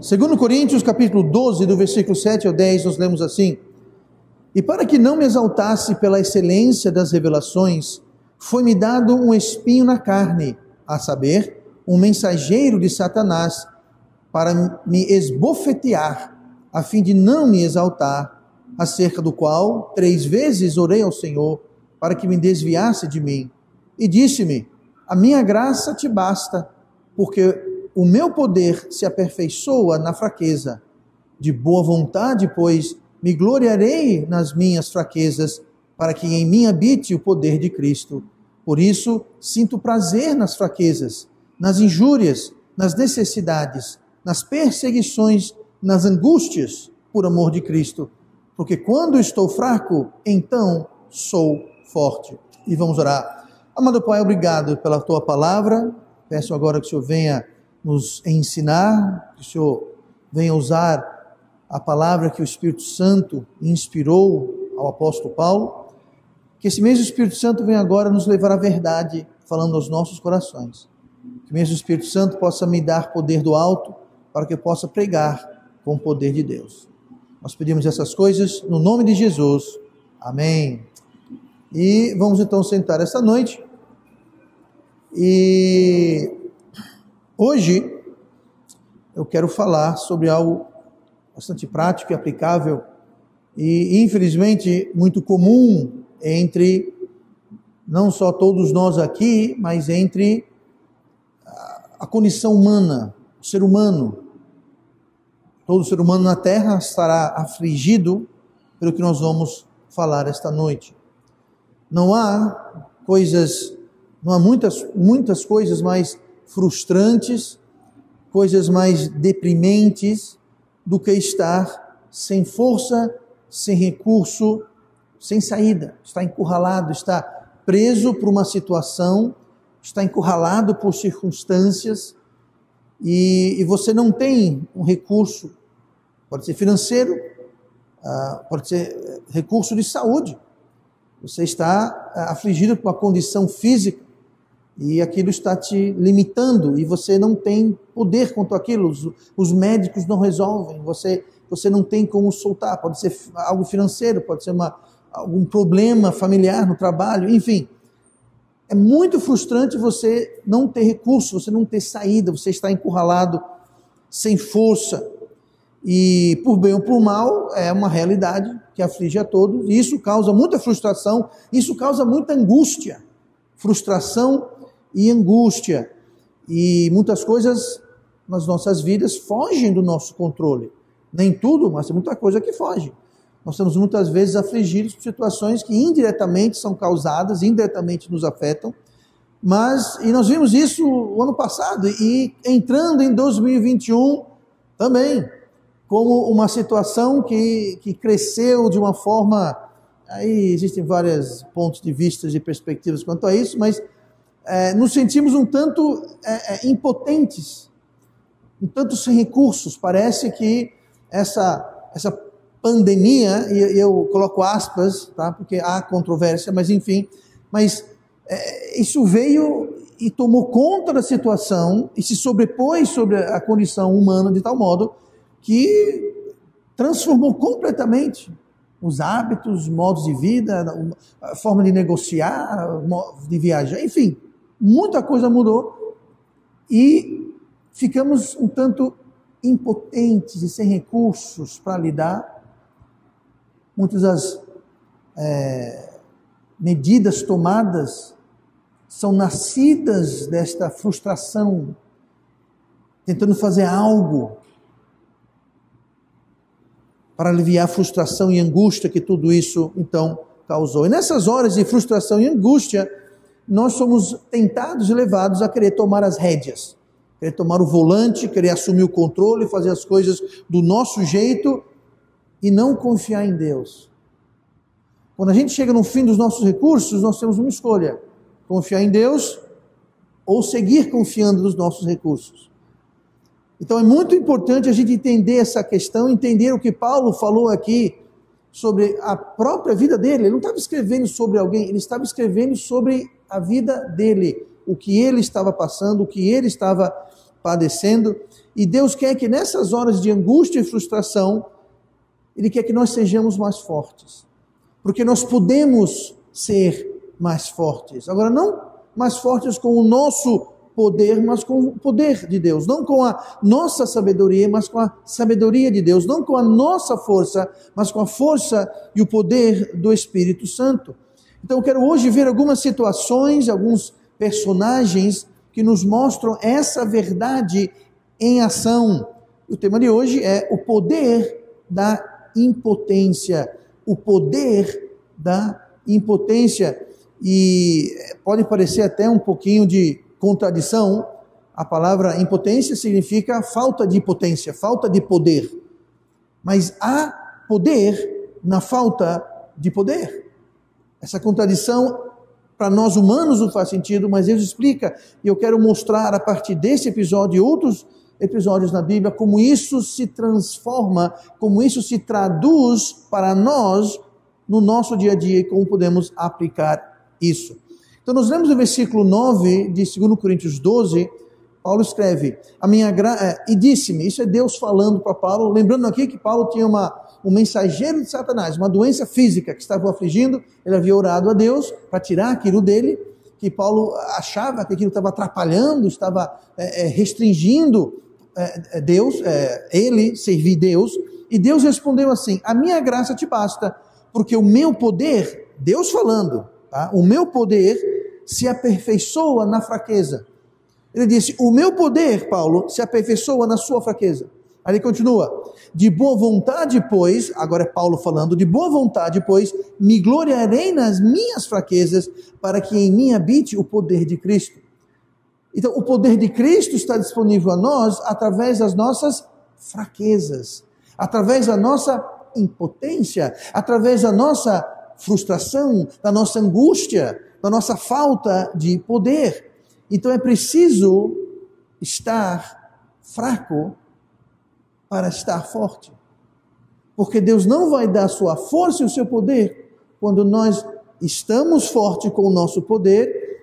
Segundo Coríntios, capítulo 12, do versículo 7 ao 10, nós lemos assim: E para que não me exaltasse pela excelência das revelações, foi-me dado um espinho na carne, a saber, um mensageiro de Satanás, para me esbofetear, a fim de não me exaltar, acerca do qual 3 vezes orei ao Senhor, para que me desviasse de mim. E disse-me: a minha graça te basta, porque o meu poder se aperfeiçoa na fraqueza. De boa vontade, pois, me gloriarei nas minhas fraquezas, para que em mim habite o poder de Cristo. Por isso, sinto prazer nas fraquezas, nas injúrias, nas necessidades, nas perseguições, nas angústias, por amor de Cristo. Porque quando estou fraco, então sou forte. E vamos orar. Amado Pai, obrigado pela Tua palavra. Peço agora que o Senhor venha nos ensinar, que o Senhor venha usar a palavra que o Espírito Santo inspirou ao apóstolo Paulo, que esse mesmo Espírito Santo venha agora nos levar à verdade, falando aos nossos corações. Que o mesmo Espírito Santo possa me dar poder do alto, para que eu possa pregar com o poder de Deus. Nós pedimos essas coisas no nome de Jesus. Amém. E vamos então sentar esta noite. E hoje eu quero falar sobre algo bastante prático e aplicável e infelizmente muito comum entre não só todos nós aqui, mas entre a condição humana, o ser humano. Todo ser humano na terra estará afligido pelo que nós vamos falar esta noite. Não há muitas coisas mais frustrantes, coisas mais deprimentes do que estar sem força, sem recurso, sem saída. Está encurralado, está preso por uma situação, está encurralado por circunstâncias e você não tem um recurso, pode ser financeiro, pode ser recurso de saúde. Você está afligido por uma condição física e aquilo está te limitando e você não tem poder quanto àquilo, os médicos não resolvem, você não tem como soltar, pode ser algo financeiro, pode ser algum problema familiar no trabalho, enfim. É muito frustrante você não ter recurso, você não ter saída, você está encurralado, sem força. E por bem ou por mal, é uma realidade que aflige a todos. E isso causa muita frustração, isso causa muita angústia. Frustração e angústia. E muitas coisas nas nossas vidas fogem do nosso controle. Nem tudo, mas tem muita coisa que foge. Nós estamos muitas vezes afligidos por situações que indiretamente são causadas, indiretamente nos afetam. E nós vimos isso o ano passado e entrando em 2021 também, como uma situação que cresceu de uma forma, aí existem vários pontos de vista e perspectivas quanto a isso, mas nos sentimos um tanto impotentes, um tanto sem recursos. Parece que essa pandemia, e eu coloco aspas, tá? Porque há controvérsia, mas enfim, isso veio e tomou conta da situação e se sobrepôs sobre a condição humana de tal modo que transformou completamente os hábitos, modos de vida, a forma de negociar, de viajar, enfim, muita coisa mudou e ficamos um tanto impotentes e sem recursos para lidar. Muitas das medidas tomadas são nascidas desta frustração, tentando fazer algo para aliviar a frustração e angústia que tudo isso, então, causou. E nessas horas de frustração e angústia, nós somos tentados e levados a querer tomar as rédeas, querer tomar o volante, querer assumir o controle, fazer as coisas do nosso jeito e não confiar em Deus. Quando a gente chega no fim dos nossos recursos, nós temos uma escolha: confiar em Deus ou seguir confiando nos nossos recursos. Então é muito importante a gente entender essa questão, entender o que Paulo falou aqui sobre a própria vida dele. Ele não estava escrevendo sobre alguém, ele estava escrevendo sobre a vida dele, o que ele estava passando, o que ele estava padecendo, e Deus quer que nessas horas de angústia e frustração, Ele quer que nós sejamos mais fortes, porque nós podemos ser mais fortes. Agora, não mais fortes com o nosso poder, mas com o poder de Deus. Não com a nossa sabedoria, mas com a sabedoria de Deus. Não com a nossa força, mas com a força e o poder do Espírito Santo. Então, eu quero hoje ver algumas situações, alguns personagens que nos mostram essa verdade em ação. O tema de hoje é o poder da impotência. O poder da impotência. E pode parecer até um pouquinho de contradição. A palavra impotência significa falta de potência, falta de poder. Mas há poder na falta de poder. Essa contradição, para nós humanos não faz sentido, mas Deus explica. E eu quero mostrar a partir desse episódio e outros episódios na Bíblia, como isso se transforma, como isso se traduz para nós no nosso dia a dia e como podemos aplicar isso. Então nós lemos o versículo 9 de 2 Coríntios 12, Paulo escreve, e disse-me, isso é Deus falando para Paulo, lembrando aqui que Paulo tinha um mensageiro de Satanás, uma doença física que estava o afligindo, ele havia orado a Deus para tirar aquilo dele, que Paulo achava que aquilo estava atrapalhando, estava restringindo Deus, ele servir Deus, e Deus respondeu assim, a minha graça te basta, porque o meu poder, Deus falando, tá? O meu poder se aperfeiçoa na fraqueza. Ele disse, o meu poder, Paulo, se aperfeiçoa na sua fraqueza. Aí ele continua, de boa vontade, pois, agora é Paulo falando, de boa vontade, pois, me gloriarei nas minhas fraquezas, para que em mim habite o poder de Cristo. Então, o poder de Cristo está disponível a nós através das nossas fraquezas, através da nossa impotência, através da nossa frustração, da nossa angústia, da nossa falta de poder. Então é preciso estar fraco para estar forte. Porque Deus não vai dar a sua força e o seu poder quando nós estamos fortes com o nosso poder,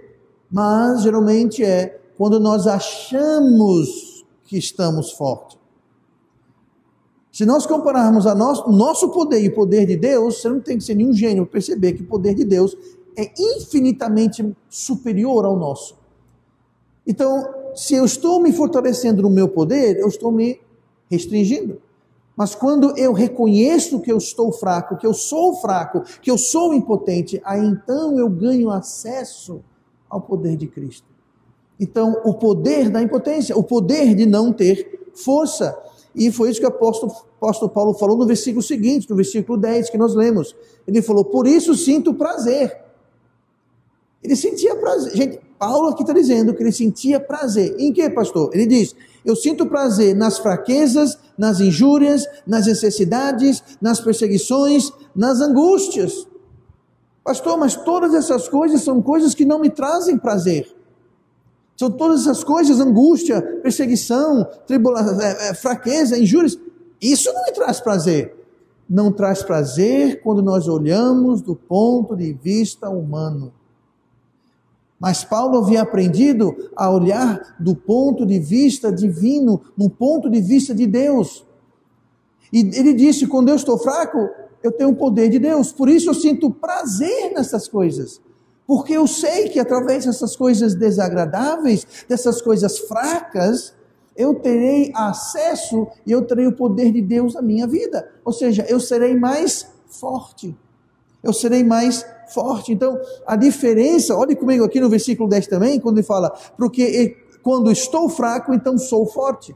mas geralmente é quando nós achamos que estamos fortes. Se nós compararmos o nosso poder e o poder de Deus, você não tem que ser nenhum gênio para perceber que o poder de Deus é infinitamente superior ao nosso. Então, se eu estou me fortalecendo no meu poder, eu estou me restringindo. Mas quando eu reconheço que eu estou fraco, que eu sou impotente, aí então eu ganho acesso ao poder de Cristo. Então, o poder da impotência, o poder de não ter força. E foi isso que o apóstolo Paulo falou no versículo seguinte, no versículo 10 que nós lemos. Ele falou, por isso sinto prazer. Ele sentia prazer. Gente, Paulo aqui está dizendo que ele sentia prazer. Em que, pastor? Ele diz, eu sinto prazer nas fraquezas, nas injúrias, nas necessidades, nas perseguições, nas angústias. Pastor, mas todas essas coisas são coisas que não me trazem prazer. São todas essas coisas, angústia, perseguição, fraqueza, injúrias. Isso não me traz prazer. Não traz prazer quando nós olhamos do ponto de vista humano. Mas Paulo havia aprendido a olhar do ponto de vista divino, no ponto de vista de Deus. E ele disse, quando eu estou fraco, eu tenho o poder de Deus. Por isso eu sinto prazer nessas coisas. Porque eu sei que através dessas coisas desagradáveis, dessas coisas fracas, eu terei acesso e eu terei o poder de Deus na minha vida. Ou seja, eu serei mais forte. Eu serei mais forte. Então, a diferença, olhe comigo aqui no versículo 10 também, quando ele fala, porque quando estou fraco, então sou forte.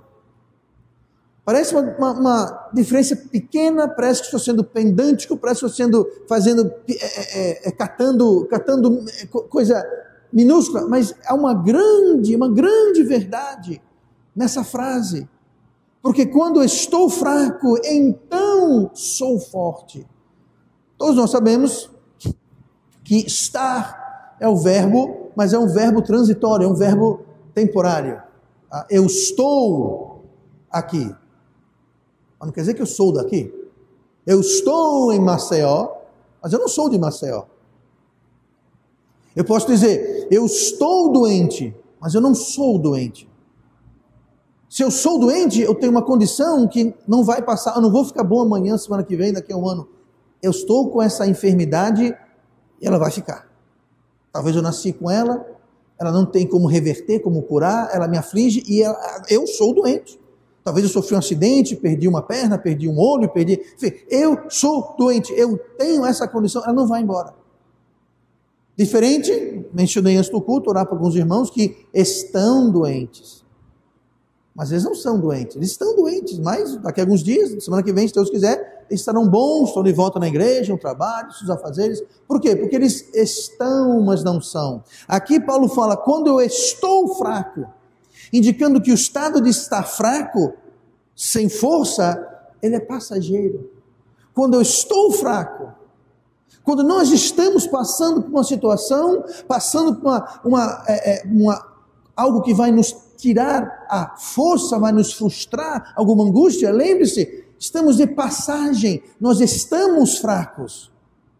Parece uma diferença pequena, parece que estou sendo pendântico, parece que estou catando coisa minúscula, mas há uma grande verdade nessa frase. Porque quando estou fraco, então sou forte. Todos nós sabemos que estar é o verbo, mas é um verbo transitório, é um verbo temporário. Eu estou aqui. Mas não quer dizer que eu sou daqui. Eu estou em Maceió, mas eu não sou de Maceió. Eu posso dizer, eu estou doente, mas eu não sou doente. Se eu sou doente, eu tenho uma condição que não vai passar, eu não vou ficar bom amanhã, semana que vem, daqui a um ano. Eu estou com essa enfermidade e ela vai ficar. Talvez eu nasci com ela, ela não tem como reverter, como curar, ela me aflige e eu sou doente. Talvez eu sofri um acidente, perdi uma perna, perdi um olho, enfim, eu sou doente, eu tenho essa condição, ela não vai embora. Diferente, mencionei antes do culto, orar para alguns irmãos que estão doentes. Mas eles não são doentes, eles estão doentes, mas daqui a alguns dias, semana que vem, se Deus quiser, eles estarão bons, estão de volta na igreja, no trabalho, nos seus afazeres. Por quê? Porque eles estão, mas não são. Aqui Paulo fala, quando eu estou fraco, indicando que o estado de estar fraco, sem força, ele é passageiro. Quando eu estou fraco, quando nós estamos passando por uma situação, passando por algo que vai nos tirar a força, vai nos frustrar, alguma angústia, lembre-se, estamos de passagem, nós estamos fracos.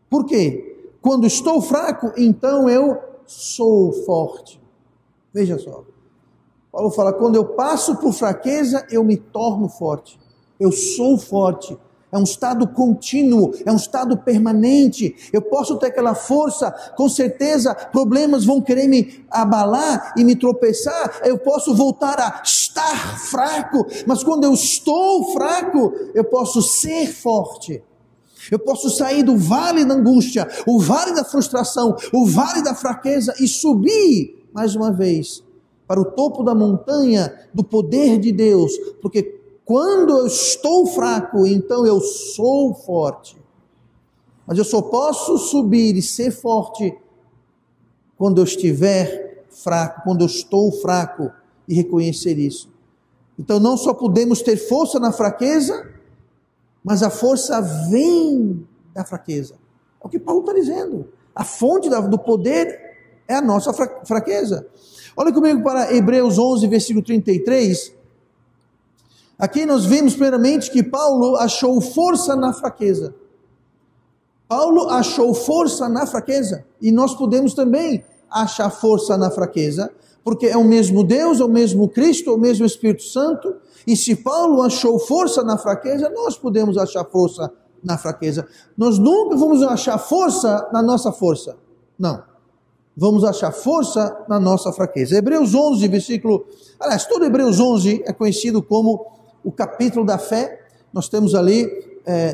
Por quê? Quando estou fraco, então eu sou forte. Veja só, Paulo fala, quando eu passo por fraqueza, eu me torno forte, eu sou forte. É um estado contínuo, é um estado permanente. Eu posso ter aquela força, com certeza problemas vão querer me abalar e me tropeçar. Eu posso voltar a estar fraco, mas quando eu estou fraco, eu posso ser forte. Eu posso sair do vale da angústia, o vale da frustração, o vale da fraqueza e subir mais uma vez para o topo da montanha do poder de Deus, porque quando eu estou fraco, então eu sou forte. Mas eu só posso subir e ser forte quando eu estiver fraco, quando eu estou fraco e reconhecer isso. Então não só podemos ter força na fraqueza, mas a força vem da fraqueza. É o que Paulo está dizendo. A fonte do poder é a nossa fraqueza. Olha comigo para Hebreus 11, versículo 33. Aqui nós vemos plenamente que Paulo achou força na fraqueza. Paulo achou força na fraqueza. E nós podemos também achar força na fraqueza, porque é o mesmo Deus, é o mesmo Cristo, é o mesmo Espírito Santo. E se Paulo achou força na fraqueza, nós podemos achar força na fraqueza. Nós nunca vamos achar força na nossa força. Não. Vamos achar força na nossa fraqueza. Hebreus 11, versículo... Aliás, todo Hebreus 11 é conhecido como o capítulo da fé. Nós temos ali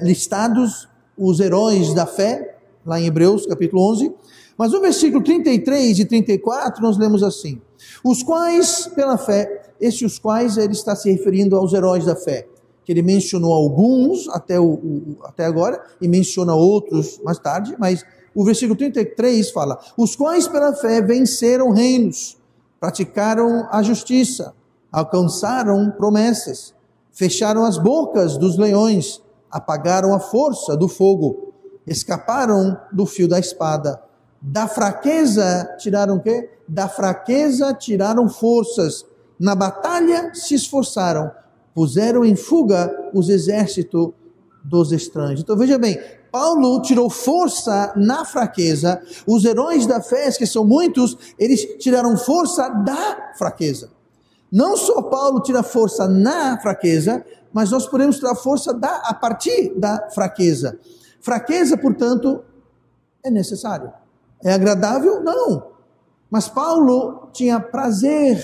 listados os heróis da fé, lá em Hebreus capítulo 11, mas no versículo 33 e 34 nós lemos assim, os quais pela fé, os quais ele está se referindo aos heróis da fé, que ele mencionou alguns até agora, e menciona outros mais tarde, mas o versículo 33 fala, os quais pela fé venceram reinos, praticaram a justiça, alcançaram promessas, fecharam as bocas dos leões, apagaram a força do fogo, escaparam do fio da espada. Da fraqueza tiraram o quê? Da fraqueza tiraram forças. Na batalha se esforçaram, puseram em fuga os exércitos dos estranhos. Então veja bem, Paulo tirou força na fraqueza. Os heróis da fé, que são muitos, eles tiraram força da fraqueza. Não só Paulo tira força na fraqueza, mas nós podemos tirar força a partir da fraqueza. Fraqueza, portanto, é necessário. É agradável? Não. Mas Paulo tinha prazer.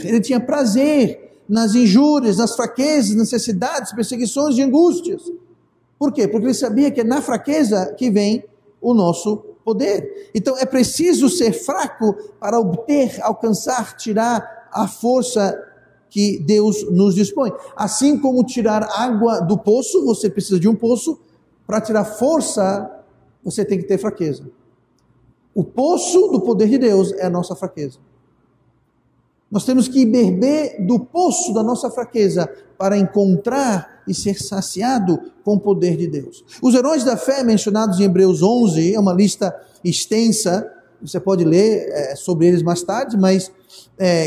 Ele tinha prazer nas injúrias, nas fraquezas, necessidades, perseguições e angústias. Por quê? Porque ele sabia que é na fraqueza que vem o nosso poder. Então é preciso ser fraco para obter, alcançar, tirar a força que Deus nos dispõe. Assim como tirar água do poço, você precisa de um poço. Para tirar força, você tem que ter fraqueza. O poço do poder de Deus é a nossa fraqueza. Nós temos que beber do poço da nossa fraqueza para encontrar e ser saciado com o poder de Deus. Os heróis da fé mencionados em Hebreus 11, é uma lista extensa, você pode ler sobre eles mais tarde, mas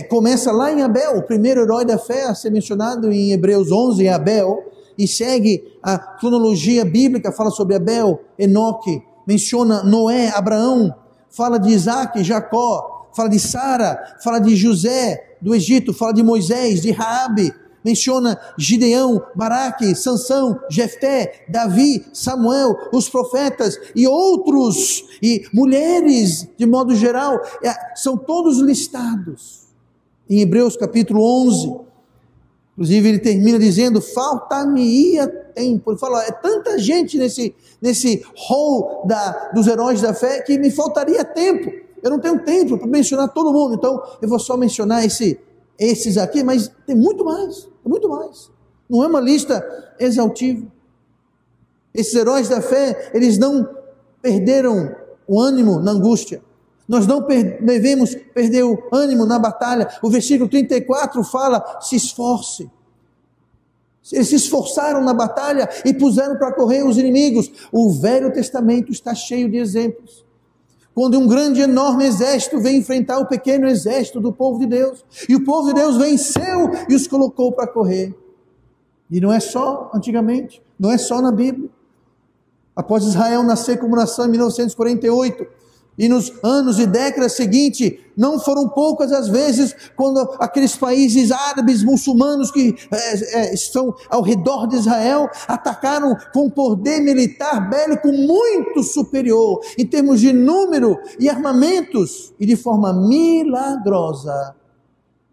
começa lá em Abel, o primeiro herói da fé a ser mencionado em Hebreus 11 é Abel, e segue a cronologia bíblica, fala sobre Abel, Enoque, menciona Noé, Abraão, fala de Isaac, Jacó, fala de Sara, fala de José, do Egito, fala de Moisés, de Raabe, menciona Gideão, Baraque, Sansão, Jefté, Davi, Samuel, os profetas e outros, e mulheres de modo geral, são todos listados em Hebreus capítulo 11. Inclusive ele termina dizendo, falta-me-ia tempo. Ele fala, é tanta gente nesse hall dos heróis da fé que me tempo. Eu não tenho tempo para mencionar todo mundo, então eu vou só mencionar esses aqui, mas tem muito mais. Não é uma lista exaustiva. Esses heróis da fé, eles não perderam o ânimo na angústia. Nós não devemos perder o ânimo na batalha. O versículo 34 fala, se esforce. Eles se esforçaram na batalha e puseram para correr os inimigos. O Velho Testamento está cheio de exemplos. Quando um grande, enorme exército vem enfrentar o pequeno exército do povo de Deus. E o povo de Deus venceu e os colocou para correr. E não é só antigamente, não é só na Bíblia. Após Israel nascer como nação em 1948, e nos anos e décadas seguintes, não foram poucas as vezes, quando aqueles países árabes, muçulmanos que estão ao redor de Israel, atacaram com poder militar bélico muito superior, em termos de número e armamentos, e de forma milagrosa.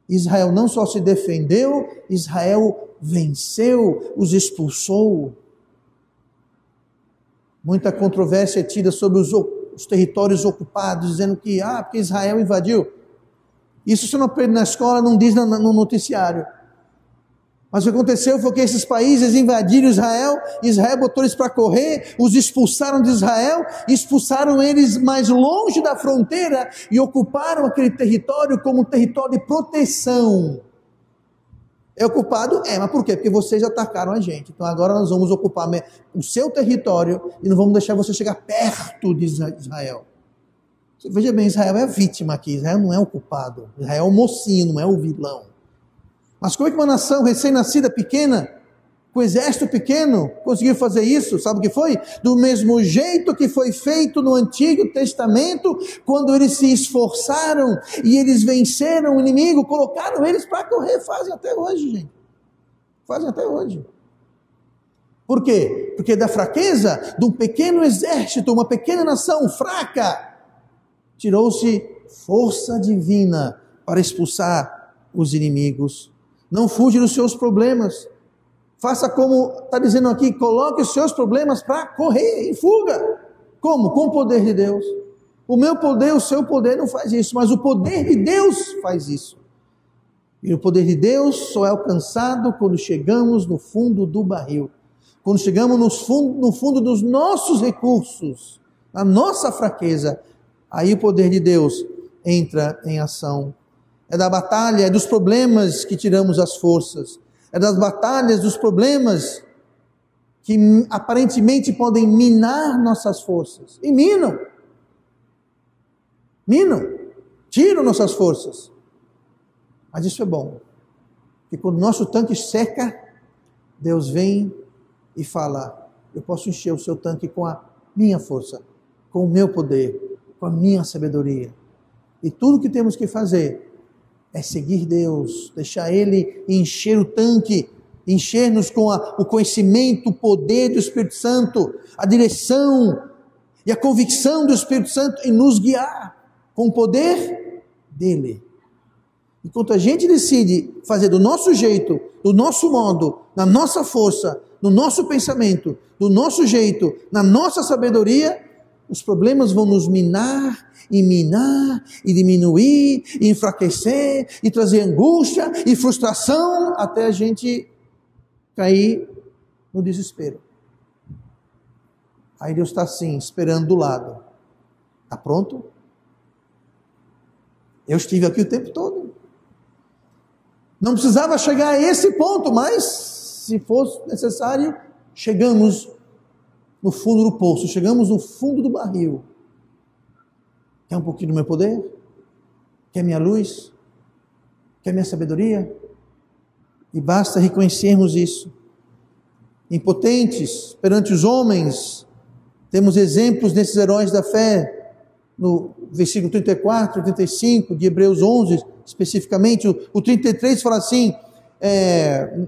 Israel não só se defendeu, Israel venceu, os expulsou. Muita controvérsia é tida sobre os territórios ocupados, dizendo que, porque Israel invadiu. Isso você não aprende na escola, não diz no noticiário. Mas o que aconteceu foi que esses países invadiram Israel, Israel botou eles para correr, os expulsaram de Israel, expulsaram eles mais longe da fronteira e ocuparam aquele território como um território de proteção. É ocupado? Mas por quê? Porque vocês atacaram a gente. Então agora nós vamos ocupar o seu território e não vamos deixar você chegar perto de Israel. Veja bem, Israel é a vítima aqui. Israel não é o culpado. Israel é o mocinho, não é o vilão. Mas como é que uma nação recém-nascida, pequena, com exército pequeno, conseguiu fazer isso? Sabe o que foi? Do mesmo jeito que foi feito no Antigo Testamento, quando eles se esforçaram e eles venceram o inimigo, colocaram eles para correr, fazem até hoje, gente. Fazem até hoje. Por quê? Porque da fraqueza de um pequeno exército, uma pequena nação fraca, tirou-se força divina para expulsar os inimigos. Não fuja dos seus problemas. Faça como está dizendo aqui, coloque os seus problemas para correr em fuga. Como? Com o poder de Deus. O meu poder, o seu poder não faz isso, mas o poder de Deus faz isso. E o poder de Deus só é alcançado quando chegamos no fundo do barril. Quando chegamos no fundo dos nossos recursos, na nossa fraqueza, aí o poder de Deus entra em ação. É da batalha, é dos problemas que tiramos as forças. É das batalhas, dos problemas que aparentemente podem minar nossas forças. E minam. Tiram nossas forças. Mas isso é bom. Porque quando o nosso tanque seca, Deus vem e fala, eu posso encher o seu tanque com a minha força, com o meu poder, com a minha sabedoria. E tudo que temos que fazer é seguir Deus, deixar Ele encher o tanque, encher-nos com o conhecimento, o poder do Espírito Santo, a direção e a convicção do Espírito Santo em nos guiar com o poder dEle. Enquanto a gente decide fazer do nosso jeito, do nosso modo, na nossa força, no nosso pensamento, do nosso jeito, na nossa sabedoria, os problemas vão nos minar, e diminuir, e enfraquecer, e trazer angústia e frustração, até a gente cair no desespero. Aí Deus está assim, esperando do lado. Está pronto? Eu estive aqui o tempo todo. Não precisava chegar a esse ponto, mas se fosse necessário, chegamos no fundo do poço, chegamos no fundo do barril. Quer um pouquinho do meu poder? Quer minha luz? Quer minha sabedoria? E basta reconhecermos isso. Impotentes perante os homens, temos exemplos desses heróis da fé, no versículo 34, 35 de Hebreus 11, especificamente, o 33 fala assim,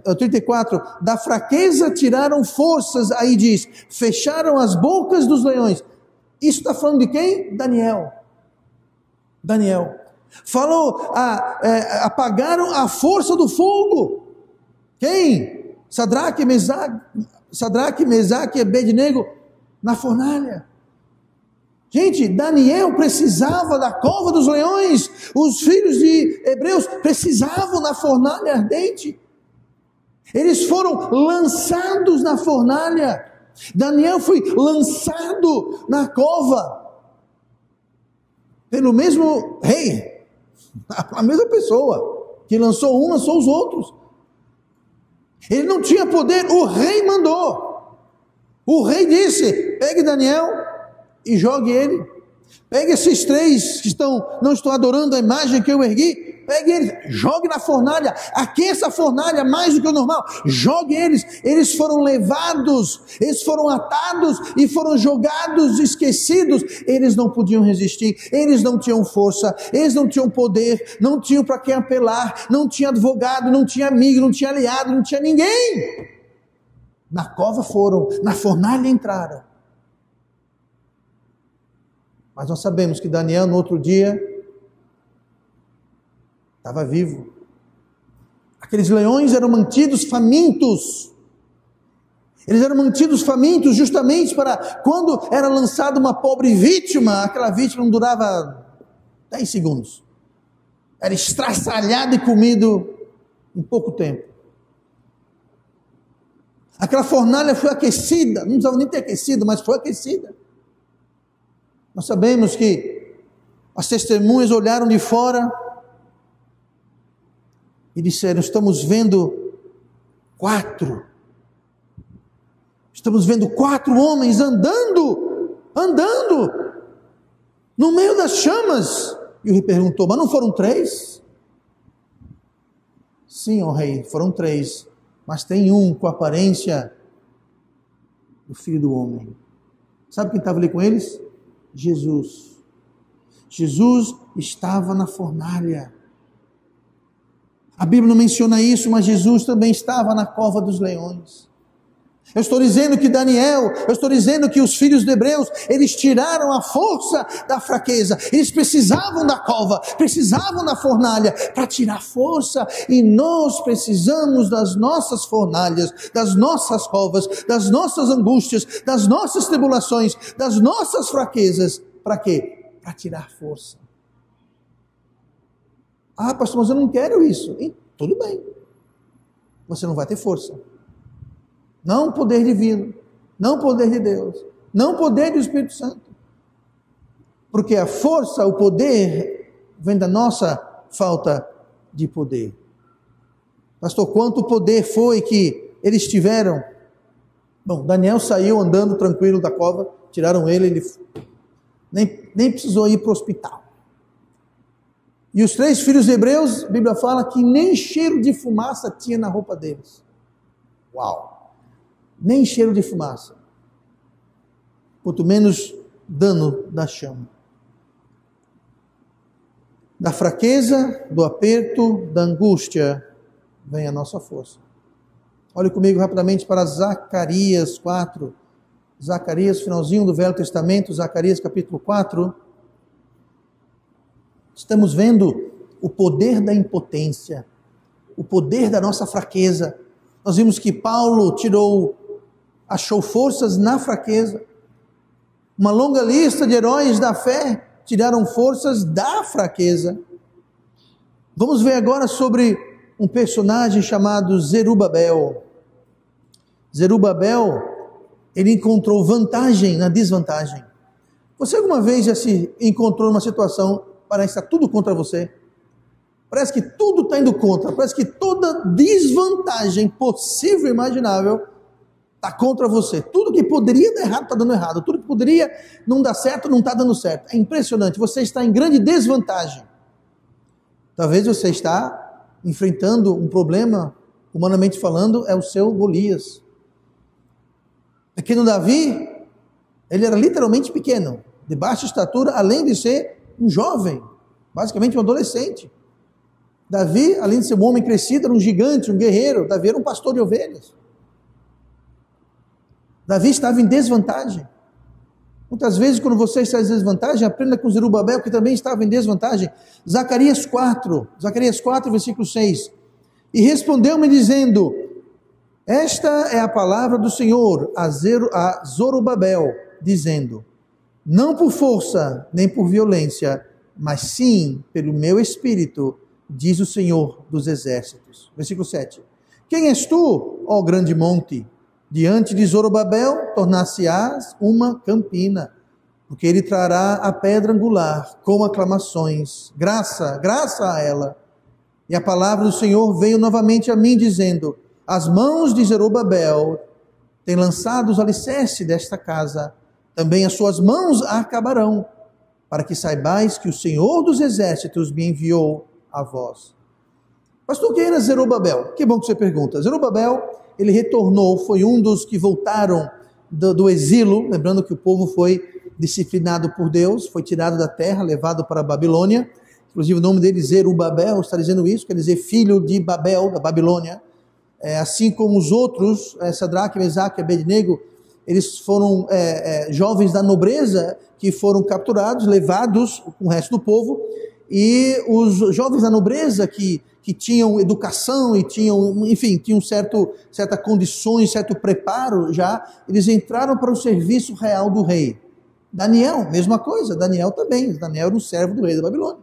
o 34, da fraqueza tiraram forças, aí diz, fecharam as bocas dos leões. Isso está falando de quem? Daniel. Falou, apagaram a força do fogo. Quem? Sadraque, Mesaque e Abednego na fornalha. Gente, Daniel precisava da cova dos leões, os filhos de Hebreus precisavam da fornalha ardente, eles foram lançados na fornalha, Daniel foi lançado na cova, pelo mesmo rei, a mesma pessoa, que lançou um, lançou os outros, ele não tinha poder, o rei mandou, o rei disse, pegue Daniel, e jogue ele, pegue esses três que não estão adorando a imagem que eu ergui, pegue eles, jogue na fornalha, aqueça a fornalha mais do que o normal, jogue eles foram levados, eles foram atados e foram jogados, esquecidos, eles não podiam resistir, eles não tinham força, eles não tinham poder, não tinham para quem apelar, não tinha advogado, não tinha amigo, não tinha aliado, não tinha ninguém, na cova foram, na fornalha entraram. Mas nós sabemos que Daniel, no outro dia, estava vivo. Aqueles leões eram mantidos famintos. Eles eram mantidos famintos justamente para, quando era lançada uma pobre vítima, aquela vítima não durava 10 segundos. Era estraçalhado e comido em pouco tempo. Aquela fornalha foi aquecida, não precisava nem ter aquecido, mas foi aquecida. Nós sabemos que as testemunhas olharam de fora e disseram, estamos vendo quatro homens andando no meio das chamas. E o rei perguntou, mas não foram 3? Sim, ó rei, foram 3, mas tem um com a aparência do Filho do Homem. Sabe quem estava ali com eles? Jesus estava na fornalha. A Bíblia não menciona isso, mas Jesus também estava na cova dos leões. Eu estou dizendo que Daniel, eu estou dizendo que os filhos de Hebreus, eles tiraram a força da fraqueza, eles precisavam da cova, precisavam da fornalha para tirar força, e nós precisamos das nossas fornalhas, das nossas covas, das nossas angústias, das nossas tribulações, das nossas fraquezas, para quê? Para tirar força. Ah, pastor, mas eu não quero isso. E tudo bem, você não vai ter força. Não poder divino, não poder de Deus, não poder do Espírito Santo. Porque a força, o poder, vem da nossa falta de poder. Pastor, quanto poder foi que eles tiveram? Bom, Daniel saiu andando tranquilo da cova, tiraram ele nem precisou ir para o hospital. E os 3 filhos de Hebreus, a Bíblia fala que nem cheiro de fumaça tinha na roupa deles. Uau! Nem cheiro de fumaça, quanto menos dano da chama. Da fraqueza, do aperto, da angústia, vem a nossa força. Olhe comigo rapidamente para Zacarias 4, Zacarias, finalzinho do Velho Testamento, Zacarias capítulo 4, estamos vendo o poder da impotência, o poder da nossa fraqueza. Nós vimos que Paulo achou forças na fraqueza. Uma longa lista de heróis da fé tiraram forças da fraqueza. Vamos ver agora sobre um personagem chamado Zerubabel. Zerubabel, ele encontrou vantagem na desvantagem. Você alguma vez já se encontrou numa situação, parece que está tudo contra você? Parece que tudo está indo contra, parece que toda desvantagem possível e imaginável está contra você. Tudo que poderia dar errado está dando errado. Tudo que poderia não dar certo, não está dando certo. É impressionante. Você está em grande desvantagem. Talvez você está enfrentando um problema, humanamente falando, é o seu Golias. Pequeno Davi, ele era literalmente pequeno. de baixa estatura, além de ser um jovem, basicamente um adolescente. Davi, além de ser um homem crescido, era um gigante, um guerreiro. Davi era um pastor de ovelhas. Davi estava em desvantagem. Muitas vezes, quando você está em desvantagem, aprenda com Zerubabel, que também estava em desvantagem. Zacarias 4, versículo 6. E respondeu-me dizendo: esta é a palavra do Senhor a Zorobabel, dizendo: não por força, nem por violência, mas sim pelo meu espírito, diz o Senhor dos exércitos. Versículo 7. Quem és tu, ó grande monte? Diante de Zorobabel tornar-se-ás uma campina, porque ele trará a pedra angular com aclamações, graça a ela. E a palavra do Senhor veio novamente a mim, dizendo: as mãos de Zorobabel têm lançado os alicerces desta casa, também as suas mãos a acabarão, para que saibais que o Senhor dos exércitos me enviou a vós. Pastor, quem era Zerubabel? Que bom que você pergunta. Zerubabel, ele retornou, foi um dos que voltaram do exílio, lembrando que o povo foi disciplinado por Deus, foi tirado da terra, levado para a Babilônia. Inclusive o nome dele, Zerubabel, está dizendo isso, quer dizer filho de Babel, da Babilônia. Assim como os outros, Sadraque, Mesaque e Abednego, eles foram jovens da nobreza que foram capturados, levados com o resto do povo, e os jovens da nobreza que tinham educação e tinham certas condições, certo preparo já, eles entraram para o serviço real do rei. Daniel, mesma coisa, Daniel também, Daniel era um servo do rei da Babilônia.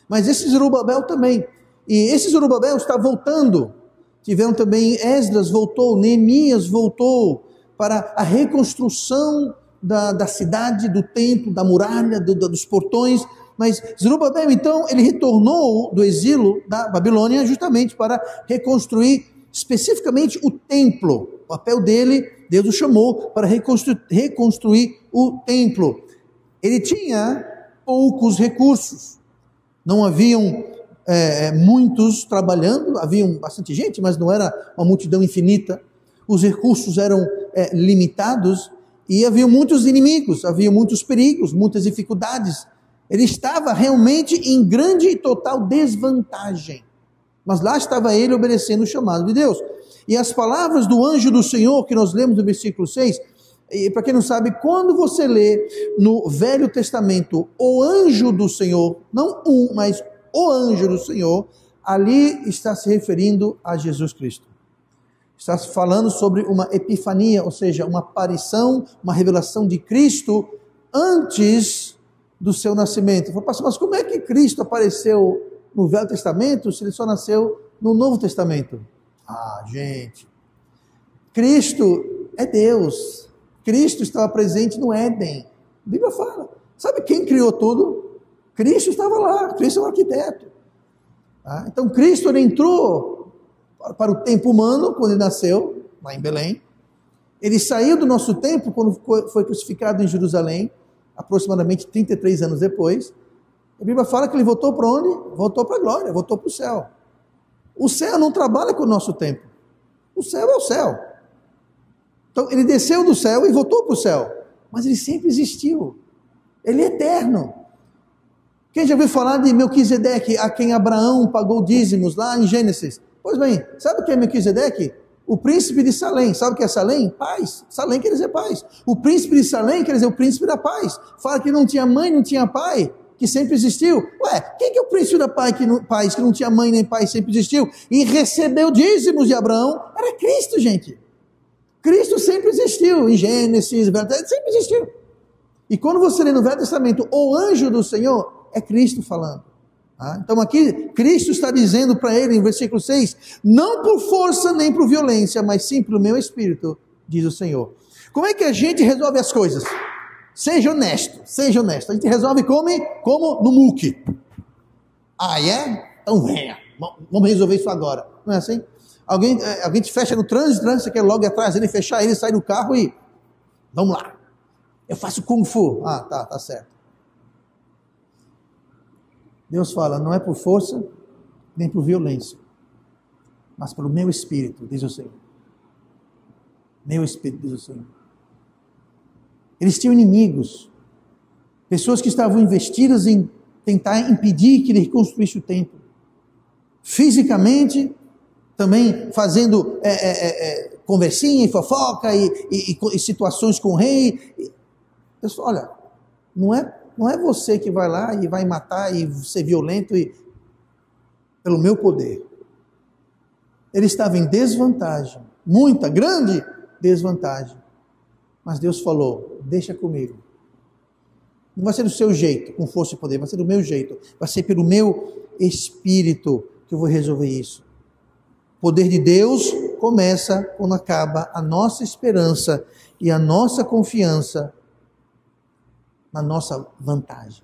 Mas esse Zerubabel também, e esse Zerubabel está voltando, tiveram também Esdras voltou, Neemias voltou, para a reconstrução da cidade, do templo, da muralha, dos portões. Mas Zerubabel, então, ele retornou do exílio da Babilônia justamente para reconstruir especificamente o templo. O papel dele, Deus o chamou para reconstruir o templo. Ele tinha poucos recursos, não haviam muitos trabalhando, haviam bastante gente, mas não era uma multidão infinita. Os recursos eram limitados e havia muitos inimigos, havia muitos perigos, muitas dificuldades. Ele estava realmente em grande e total desvantagem. Mas lá estava ele obedecendo o chamado de Deus. E as palavras do anjo do Senhor, que nós lemos no versículo 6, e para quem não sabe, quando você lê no Velho Testamento o anjo do Senhor, não um, mas o anjo do Senhor, ali está se referindo a Jesus Cristo. Está falando sobre uma epifania, ou seja, uma aparição, uma revelação de Cristo antes do seu nascimento. Eu falo, pastor, mas como é que Cristo apareceu no Velho Testamento se ele só nasceu no Novo Testamento? Ah, gente, Cristo é Deus. Cristo estava presente no Éden. A Bíblia fala. Sabe quem criou tudo? Cristo estava lá. Cristo é um arquiteto. Então Cristo ele entrou para o tempo humano quando ele nasceu, lá em Belém. Ele saiu do nosso tempo quando foi crucificado em Jerusalém, aproximadamente 33 anos depois. A Bíblia fala que ele voltou para onde? Voltou para a glória, voltou para o céu. O céu não trabalha com o nosso tempo. O céu é o céu. Então ele desceu do céu e voltou para o céu. Mas ele sempre existiu. Ele é eterno. Quem já ouviu falar de Melquisedeque, a quem Abraão pagou dízimos lá em Gênesis? Pois bem, sabe o que é Melquisedeque? O príncipe de Salém. Sabe o que é Salém? Paz. Salém quer dizer paz. O príncipe de Salém quer dizer o príncipe da paz. Fala que não tinha mãe, não tinha pai, que sempre existiu. Ué, quem que é o príncipe da paz que não tinha mãe nem pai, sempre existiu? E recebeu dízimos de Abraão? Era Cristo, gente. Cristo sempre existiu. Em Gênesis, sempre existiu. E quando você lê no Velho Testamento, o anjo do Senhor, é Cristo falando. Então aqui, Cristo está dizendo para ele, em versículo 6, não por força nem por violência, mas sim pelo meu espírito, diz o Senhor. Como é que a gente resolve as coisas? Seja honesto, seja honesto. A gente resolve como no muque. Então venha, vamos resolver isso agora. Não é assim? Alguém te fecha no trânsito, você quer logo ir atrás dele, fechar ele, sair do carro e vamos lá. Eu faço Kung Fu. Tá certo. Deus fala, não é por força, nem por violência, mas pelo meu espírito, diz o Senhor. Meu espírito, diz o Senhor. Eles tinham inimigos. Pessoas que estavam investidas em tentar impedir que ele reconstruísse o templo. Fisicamente, também fazendo conversinha e fofoca e situações com o rei. Deus falou, olha, não é você que vai lá e vai matar e ser violento pelo meu poder. Ele estava em desvantagem, muita, grande desvantagem. Mas Deus falou, deixa comigo. Não vai ser do seu jeito, com força e poder, vai ser do meu jeito. Vai ser pelo meu Espírito que eu vou resolver isso. O poder de Deus começa quando acaba a nossa esperança e a nossa confiança na nossa vantagem.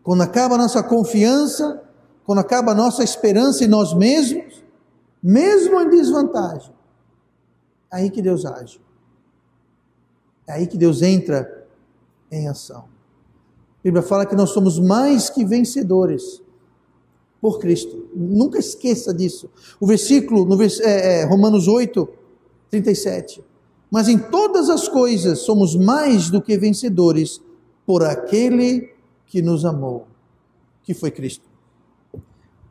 Quando acaba a nossa confiança, quando acaba a nossa esperança em nós mesmos, mesmo em desvantagem, é aí que Deus age. É aí que Deus entra em ação. A Bíblia fala que nós somos mais que vencedores por Cristo. Nunca esqueça disso. O versículo, Romanos 8, 37. Mas em todas as coisas somos mais do que vencedores por aquele que nos amou, que foi Cristo.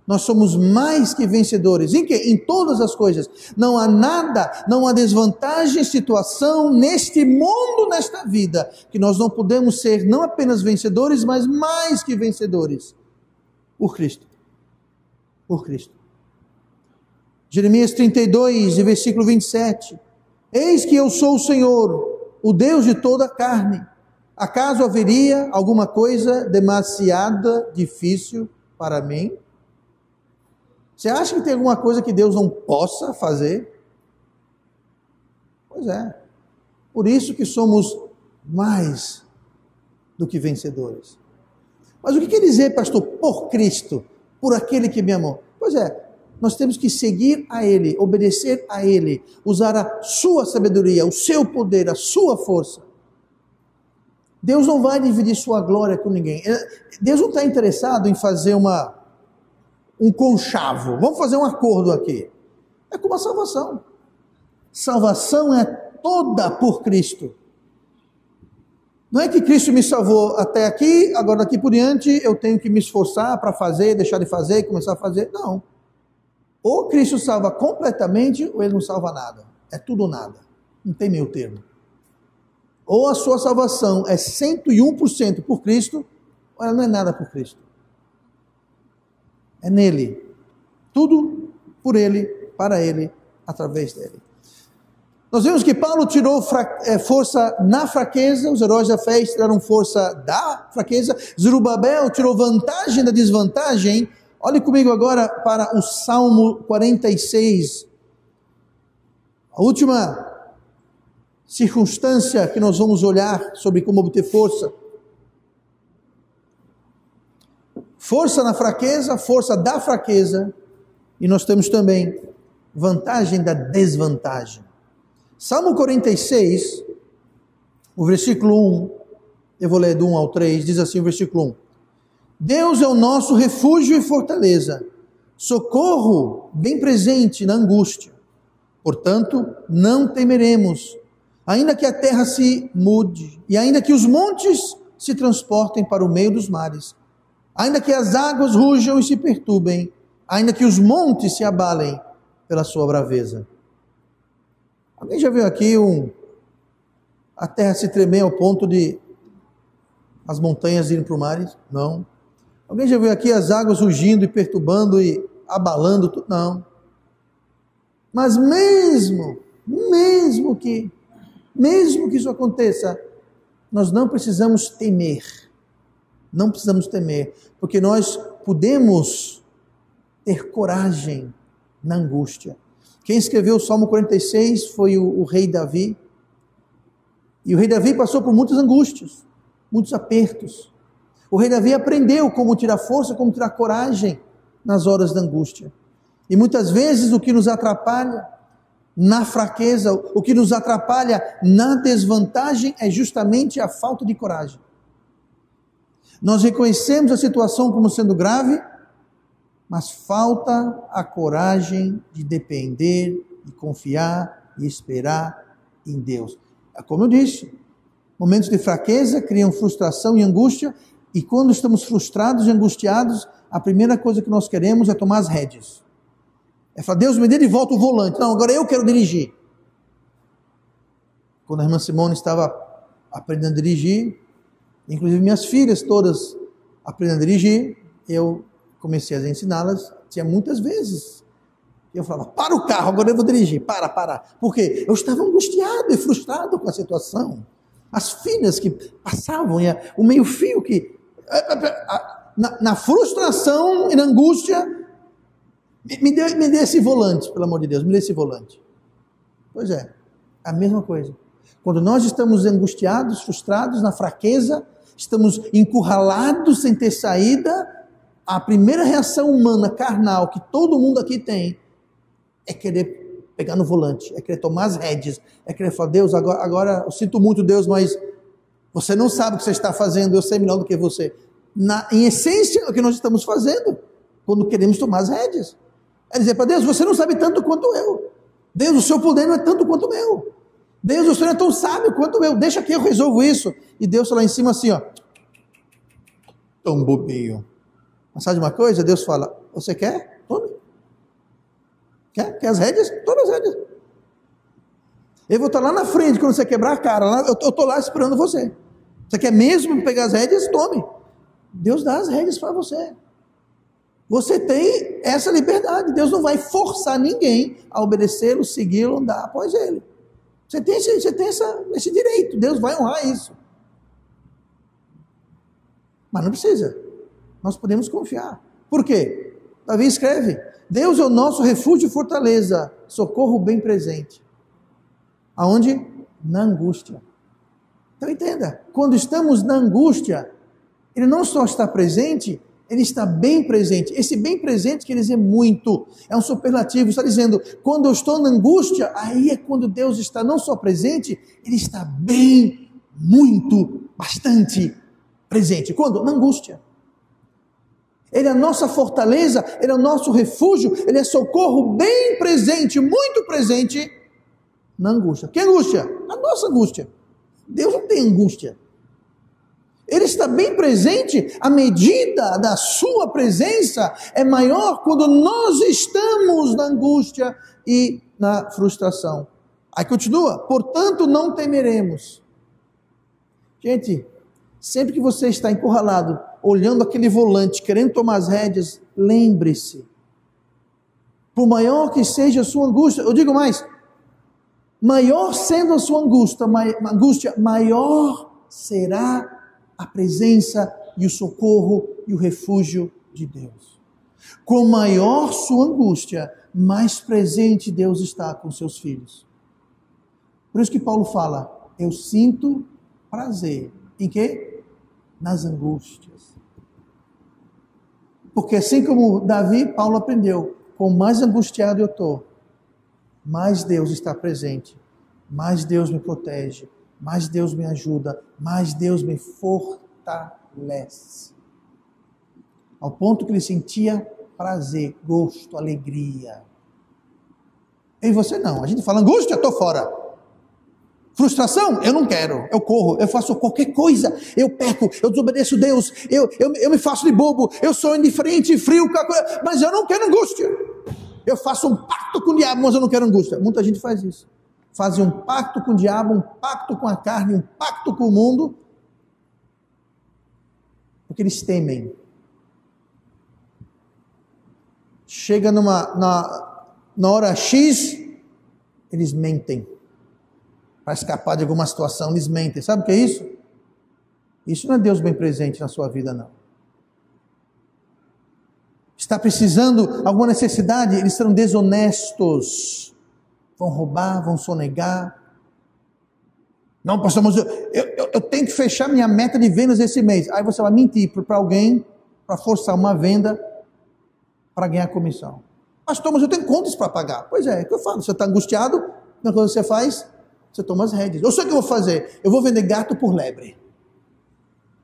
Nós somos mais que vencedores. Em quê? Em todas as coisas. Não há nada, não há desvantagem, situação neste mundo, nesta vida, que nós não podemos ser não apenas vencedores, mas mais que vencedores. Por Cristo. Por Cristo. Jeremias 32, versículo 27. Eis que eu sou o Senhor, o Deus de toda a carne. Acaso haveria alguma coisa demasiada difícil para mim? Você acha que tem alguma coisa que Deus não possa fazer? Pois é. Por isso que somos mais do que vencedores. Mas o que quer dizer, pastor, por Cristo, por aquele que me amou? Pois é, nós temos que seguir a Ele, obedecer a Ele, usar a sua sabedoria, o seu poder, a sua força. Deus não vai dividir sua glória com ninguém. Deus não está interessado em fazer um conchavo. Vamos fazer um acordo aqui. É como a salvação. Salvação é toda por Cristo. Não é que Cristo me salvou até aqui, agora daqui por diante eu tenho que me esforçar para fazer, deixar de fazer e começar a fazer. Não. Ou Cristo salva completamente ou Ele não salva nada. É tudo ou nada. Não tem meio termo. Ou a sua salvação é 101% por Cristo, ou ela não é nada por Cristo. É nele. Tudo por Ele, para Ele, através dele. Nós vemos que Paulo tirou força na fraqueza, os heróis da fé tiraram força da fraqueza, Zorobabel tirou vantagem da desvantagem. Olhe comigo agora para o Salmo 46. A última circunstância que nós vamos olhar sobre como obter força. Força na fraqueza, força da fraqueza, e nós temos também vantagem da desvantagem. Salmo 46, o versículo 1, eu vou ler do 1 ao 3, diz assim o versículo 1. Deus é o nosso refúgio e fortaleza, socorro bem presente na angústia. Portanto, não temeremos, ainda que a terra se mude, e ainda que os montes se transportem para o meio dos mares, ainda que as águas rujam e se perturbem, ainda que os montes se abalem pela sua braveza. Alguém já viu aqui a terra se tremer ao ponto de as montanhas irem para o mar? Não. Alguém já viu aqui as águas rugindo e perturbando e abalando tudo? Não. Mas mesmo que isso aconteça, nós não precisamos temer. Não precisamos temer, porque nós podemos ter coragem na angústia. Quem escreveu o Salmo 46 foi o rei Davi. E o rei Davi passou por muitas angústias, muitos apertos. O rei Davi aprendeu como tirar força, como tirar coragem nas horas da angústia. E muitas vezes o que nos atrapalha na fraqueza, o que nos atrapalha na desvantagem é justamente a falta de coragem. Nós reconhecemos a situação como sendo grave, mas falta a coragem de depender, de confiar e esperar em Deus. Como eu disse, Momentos de fraqueza criam frustração e angústia, e quando estamos frustrados e angustiados, a primeira coisa que nós queremos é tomar as rédeas. É falar, Deus, me dê de volta o volante. Não, agora eu quero dirigir. Quando a irmã Simone estava aprendendo a dirigir, inclusive minhas filhas todas aprendendo a dirigir, eu comecei a ensiná-las, tinha muitas vezes. Eu falava, para o carro, agora eu vou dirigir, para. Por quê? Eu estava angustiado e frustrado com a situação. As filhas que passavam, o meio-fio que... Na frustração e na angústia, me dê esse volante, pelo amor de Deus, me dê esse volante. Pois é, a mesma coisa. Quando nós estamos angustiados, frustrados, na fraqueza, estamos encurralados sem ter saída, a primeira reação humana, carnal, que todo mundo aqui tem, é querer pegar no volante, é querer tomar as rédeas, é querer falar, Deus, agora eu sinto muito, Deus, mas você não sabe o que você está fazendo, eu sei melhor do que você. Em essência, é o que nós estamos fazendo, quando queremos tomar as rédeas. É dizer para Deus, você não sabe tanto quanto eu. Deus, o seu poder não é tanto quanto o meu. Deus, o Senhor é tão sábio quanto eu. Deixa que eu resolvo isso. E Deus lá em cima assim, ó. Tão bobinho. Mas sabe de uma coisa? Deus fala, você quer? Tome. Quer as rédeas? Tome as rédeas. Eu vou estar lá na frente quando você quebrar a cara. Eu estou lá esperando você. Você quer mesmo pegar as rédeas? Tome. Deus dá as rédeas para você. Você tem essa liberdade. Deus não vai forçar ninguém a obedecê-lo, segui-lo, andar após ele. Você tem esse direito. Deus vai honrar isso. Mas não precisa. Nós podemos confiar. Por quê? Davi escreve, Deus é o nosso refúgio e fortaleza, socorro bem presente. Aonde? Na angústia. Então entenda, quando estamos na angústia, Ele não só está presente, Ele está bem presente. Esse bem presente quer dizer muito, é um superlativo, está dizendo, quando eu estou na angústia, aí é quando Deus está não só presente, Ele está bem, muito, bastante presente. Quando? Na angústia. Ele é a nossa fortaleza, Ele é o nosso refúgio, Ele é socorro bem presente, muito presente na angústia. Que angústia? A nossa angústia. Deus não tem angústia. Ele está bem presente, a medida da sua presença é maior quando nós estamos na angústia e na frustração. Aí continua, portanto não temeremos. Gente, sempre que você está encurralado, olhando aquele volante, querendo tomar as rédeas, lembre-se, por maior que seja a sua angústia, eu digo mais, maior sendo a sua angústia, maior será a presença e o socorro e o refúgio de Deus. Com maior sua angústia, mais presente Deus está com seus filhos. Por isso que Paulo fala, eu sinto prazer. Em quê? Nas angústias. Porque assim como Davi, Paulo aprendeu, quanto mais angustiado eu estou, mais Deus está presente, mais Deus me protege, mais Deus me ajuda, mais Deus me fortalece. Ao ponto que ele sentia prazer, gosto, alegria. Eu e você não, a gente fala angústia, estou fora. Frustração, eu não quero, eu corro, eu faço qualquer coisa, eu peco, eu desobedeço Deus, eu me faço de bobo, eu sou indiferente, frio, mas eu não quero angústia. Eu faço um pacto com o diabo, mas eu não quero angústia. Muita gente faz isso. Fazem um pacto com o diabo, um pacto com a carne, um pacto com o mundo, porque eles temem. Chega na hora X, eles mentem. Para escapar de alguma situação, eles mentem. Sabe o que é isso? Isso não é Deus bem presente na sua vida, não. Está precisando alguma necessidade, eles serão desonestos. Vão roubar, vão sonegar. Não, pastor, mas eu tenho que fechar minha meta de vendas esse mês. Aí você vai mentir para alguém, para forçar uma venda, para ganhar comissão. Pastor, mas eu tenho contas para pagar. Pois é o que eu falo. Você está angustiado, a coisa que você faz, você toma as rédeas. Eu sei o que eu vou fazer. Eu vou vender gato por lebre.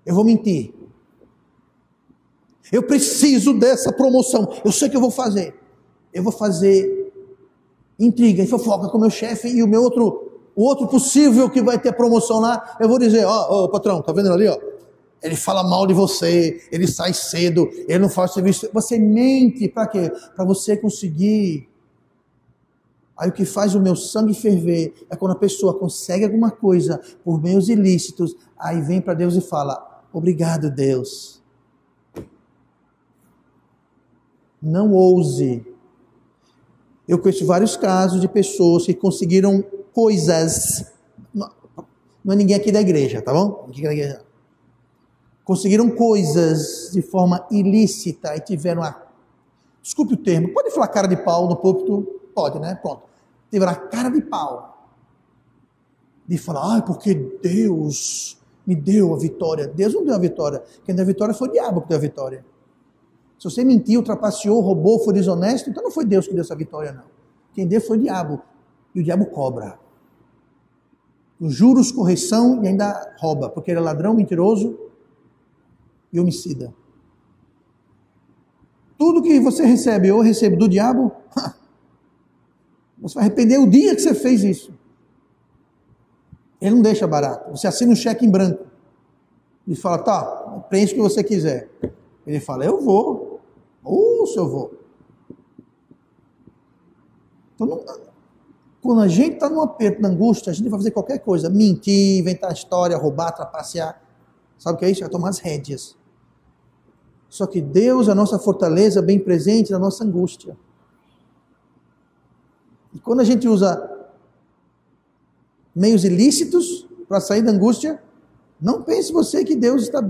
Eu vou mentir. Eu preciso dessa promoção. Eu sei o que eu vou fazer. Eu vou fazer intriga e fofoca com o meu chefe e o meu outro o outro possível que vai ter promoção lá, eu vou dizer, ó, patrão, tá vendo ali, ó? Ele fala mal de você, ele sai cedo, ele não faz serviço. Você mente, para quê? Para você conseguir. Aí o que faz o meu sangue ferver é quando a pessoa consegue alguma coisa por meios ilícitos, aí vem para Deus e fala, obrigado, Deus. Não ouse. Eu conheço vários casos de pessoas que conseguiram coisas. Não é ninguém aqui da igreja, tá bom? Ninguém da igreja. Conseguiram coisas de forma ilícita e tiveram a... Desculpe o termo, pode falar cara de pau no púlpito? Pode, né? Pronto. Tiveram a cara de pau. De falar, porque Deus me deu a vitória. Deus não deu a vitória. Quem deu a vitória foi o diabo que deu a vitória. Se você mentiu, trapaceou, roubou, foi desonesto, então não foi Deus que deu essa vitória, não. Quem deu foi o diabo. E o diabo cobra. Os juros, correção e ainda rouba, porque ele é ladrão, mentiroso e homicida. Tudo que você recebe ou recebe do diabo, você vai arrepender o dia que você fez isso. Ele não deixa barato. Você assina um cheque em branco. Ele fala, tá, preenche o que você quiser. Ele fala, eu vou. Se eu vou. Então, quando a gente está num aperto, na angústia, a gente vai fazer qualquer coisa. Mentir, inventar história, roubar, trapacear. Sabe o que é isso? É tomar as rédeas. Só que Deus é a nossa fortaleza, bem presente na nossa angústia. E quando a gente usa meios ilícitos para sair da angústia, não pense você que Deus está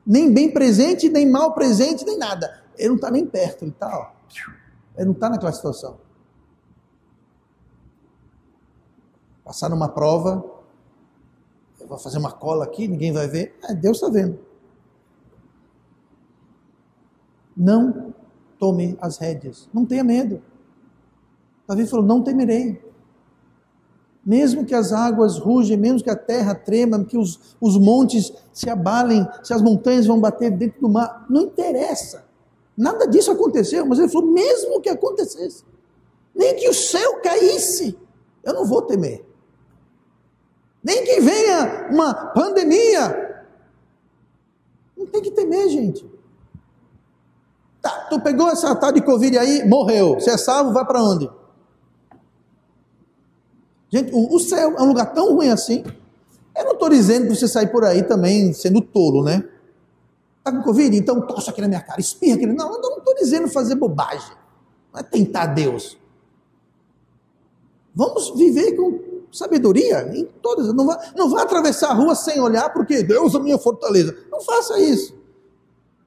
nem bem presente, nem mal presente, nem nada. Ele não está nem perto, ele está, ó. Ele não está naquela situação. Passar numa prova, eu vou fazer uma cola aqui, ninguém vai ver. Deus está vendo. Não tome as rédeas. Não tenha medo. Davi falou, não temerei. Mesmo que as águas rugem, mesmo que a terra trema, que os montes se abalem, se as montanhas vão bater dentro do mar, não interessa. Nada disso aconteceu, mas ele falou, mesmo que acontecesse, nem que o céu caísse, eu não vou temer. Nem que venha uma pandemia. Não tem que temer, gente. Tá, tu pegou essa tal de Covid aí, morreu. Você é salvo, vai para onde? Gente, o céu é um lugar tão ruim assim. Eu não estou dizendo que você sair por aí também sendo tolo, né? Está com Covid? Então tocha aqui na minha cara, espirra aqui. Não, eu não estou dizendo fazer bobagem. Não é tentar Deus. Vamos viver com sabedoria em todas. Não vá atravessar a rua sem olhar, porque Deus é a minha fortaleza. Não faça isso.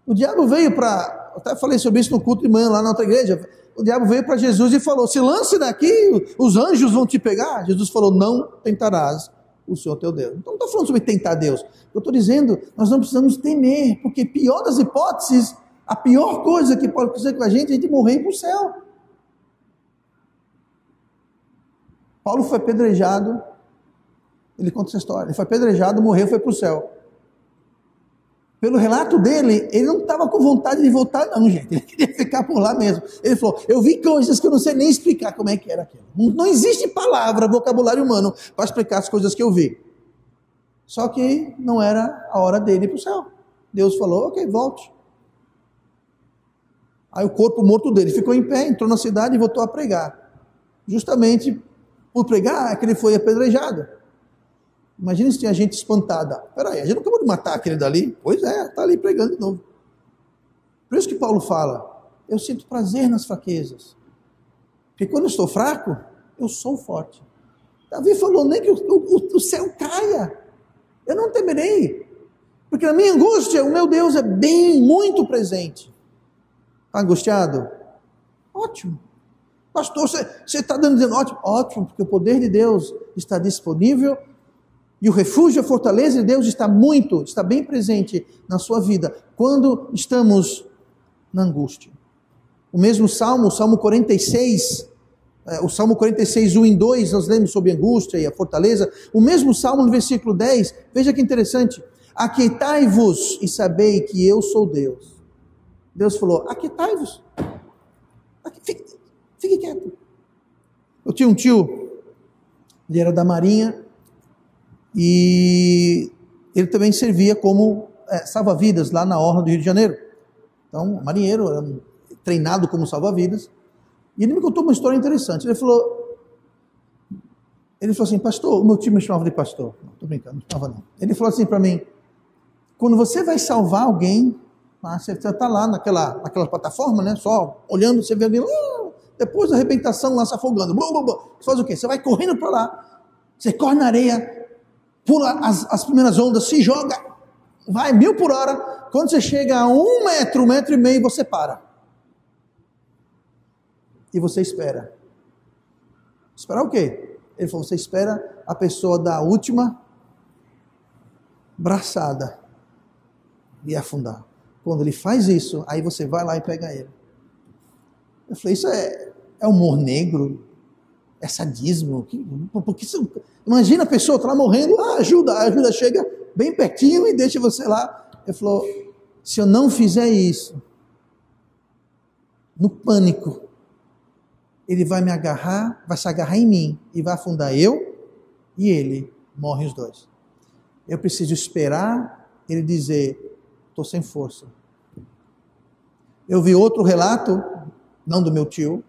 O diabo veio para... Eu até falei sobre isso no culto de manhã lá na outra igreja. O diabo veio para Jesus e falou, se lance daqui, os anjos vão te pegar. Jesus falou, não tentarás o Senhor teu Deus. Então não estou falando sobre tentar Deus. Eu estou dizendo, nós não precisamos temer, porque pior das hipóteses, a pior coisa que pode acontecer com a gente é a gente morrer e ir para o céu. Paulo foi apedrejado, ele conta essa história, ele foi apedrejado, morreu, foi para o céu. Pelo relato dele, ele não estava com vontade de voltar não, gente, ele queria ficar por lá mesmo. Ele falou, eu vi coisas que eu não sei nem explicar como é que era aquilo. Não existe palavra, vocabulário humano para explicar as coisas que eu vi. Só que não era a hora dele ir para o céu. Deus falou, ok, volte. Aí o corpo morto dele ficou em pé, entrou na cidade e voltou a pregar. Justamente por pregar é que ele foi apedrejado. Imagina se tinha gente espantada. Peraí, a gente não acabou de matar aquele dali? Pois é, está ali pregando de novo. Por isso que Paulo fala, eu sinto prazer nas fraquezas. Porque quando eu estou fraco, eu sou forte. Davi falou, nem que o céu caia, eu não temerei. Porque na minha angústia, o meu Deus é bem, muito presente. Está angustiado? Ótimo. Pastor, você está dizendo ótimo? Ótimo, porque o poder de Deus está disponível e o refúgio, a fortaleza de Deus está bem presente na sua vida quando estamos na angústia. O mesmo Salmo, o Salmo 46, 1 e 2, nós lemos sobre a angústia e a fortaleza. O mesmo Salmo no versículo 10, veja que interessante. Aquietai-vos e sabei que eu sou Deus. Deus falou, aquietai-vos. Fique quieto. Eu tinha um tio Ele era da Marinha e ele também servia como salva-vidas lá na orla do Rio de Janeiro. Então, marinheiro, era treinado como salva-vidas. E ele me contou uma história interessante. Ele falou assim, pastor, o meu time me chamava de pastor. Não, estou brincando, não chamava não. Ele falou assim para mim, quando você vai salvar alguém, você está lá naquela plataforma, né, só olhando, você vê alguém, depois da arrebentação lá se afogando, você faz o quê? Você vai correndo para lá, você corre na areia, pula as primeiras ondas, se joga, vai 1000 por hora, quando você chega a 1 metro, 1,5 metro, você para. E você espera. Esperar o quê? Ele falou, você espera a pessoa dar a última braçada e afundar. Quando ele faz isso, aí você vai lá e pega ele. Eu falei, isso é humor negro? É sadismo? Porque imagina a pessoa está lá morrendo, a ajuda chega bem pertinho e deixa você lá. Ele falou, se eu não fizer isso, no pânico, ele vai me agarrar, vai se agarrar em mim e vai afundar eu e ele, morrem os dois. Eu preciso esperar ele dizer, estou sem força. Eu vi outro relato, não do meu tio,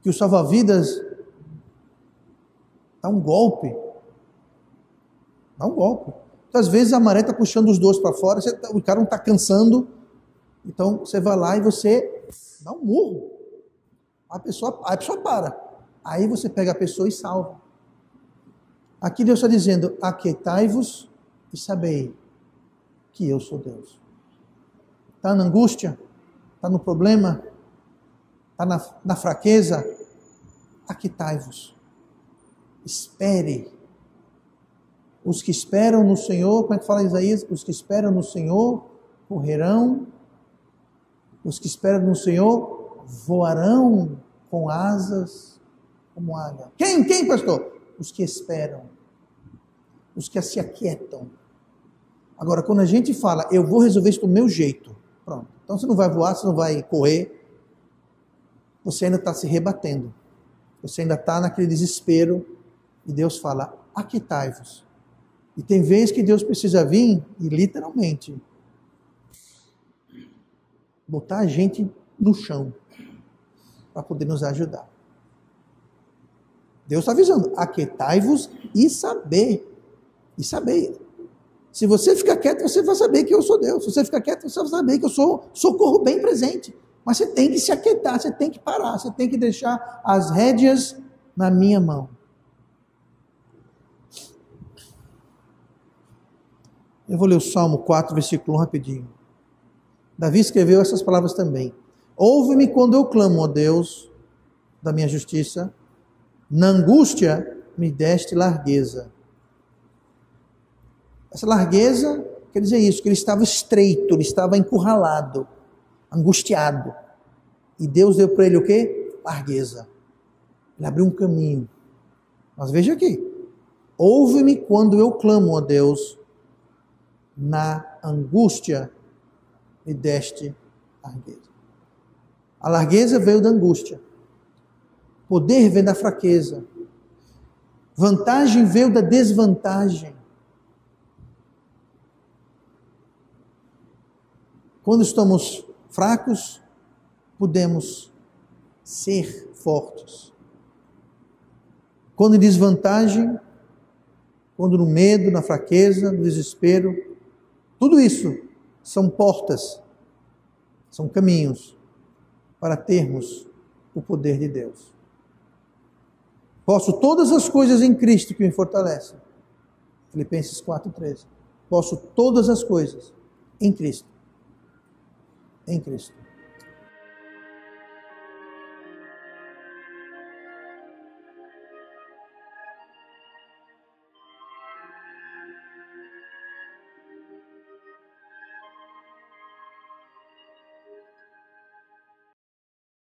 que o salva-vidas dá um golpe. Às vezes a maré está puxando os dois para fora, o cara não está cansando, então você vai lá e você dá um murro. A pessoa para. Aí você pega a pessoa e salva. Aqui Deus está dizendo, aquietai-vos e sabei que eu sou Deus. Está na angústia? Está no problema? Está na fraqueza? Aquietai-vos. Espere. Os que esperam no Senhor, como é que fala Isaías? Os que esperam no Senhor correrão. Os que esperam no Senhor voarão com asas como águia. Quem, pastor? Os que esperam. Os que se aquietam. Agora, quando a gente fala, eu vou resolver isso do meu jeito, pronto. Então você não vai voar, você não vai correr, você ainda está se rebatendo. Você ainda está naquele desespero e Deus fala, aquietai-vos. E tem vezes que Deus precisa vir e literalmente botar a gente no chão para poder nos ajudar. Deus está avisando, aquietai-vos e saber. E saber. Se você ficar quieto, você vai saber que eu sou Deus. Se você ficar quieto, você vai saber que eu sou socorro bem presente. Mas você tem que se aquietar, você tem que parar, você tem que deixar as rédeas na minha mão. Eu vou ler o Salmo 4, versículo 1 rapidinho. Davi escreveu essas palavras também. Ouve-me quando eu clamo, ó Deus, da minha justiça. Na angústia me deste largueza. Essa largueza quer dizer isso, que ele estava estreito, ele estava encurralado, angustiado. E Deus deu para ele o quê? Largueza. Ele abriu um caminho. Mas veja aqui. Ouve-me quando eu clamo, ó Deus, na angústia me deste largueza. A largueza veio da angústia. Poder veio da fraqueza. Vantagem veio da desvantagem. Quando estamos fracos, podemos ser fortes. Quando em desvantagem, quando no medo, na fraqueza, no desespero, tudo isso são portas, são caminhos para termos o poder de Deus. Posso todas as coisas em Cristo que me fortalecem. Filipenses 4:13. Posso todas as coisas em Cristo. Em Cristo.